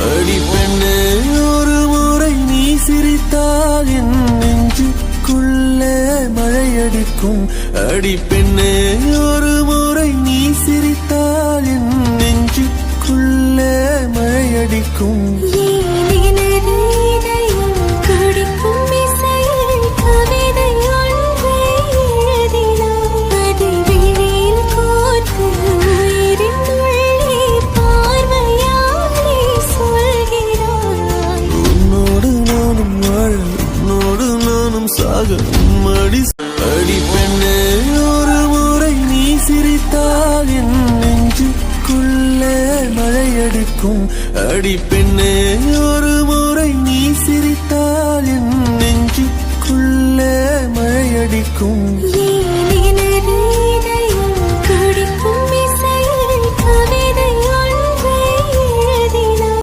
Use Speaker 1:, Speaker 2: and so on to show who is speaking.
Speaker 1: அடி பெண்ணே ஒரு முறை நீ சிரித்தால் என் நெஞ்சுக்குள்ளே மழையடிக்கும். அடி பெண்ணே ஒரு முறை நீ சிரித்தால் என் நெஞ்சுக்குள்ளே மழையடிக்கும். அடி பெண்ணே ஒரு முறை நீ சிரித்தால் என் நெஞ்சுக்குள்ளே மழையடிக்கும். அடி பெண்ணே ஒரு முறை நீ சிரித்தால் என் நெஞ்சுக்குள்ளே மழையடிக்கும்.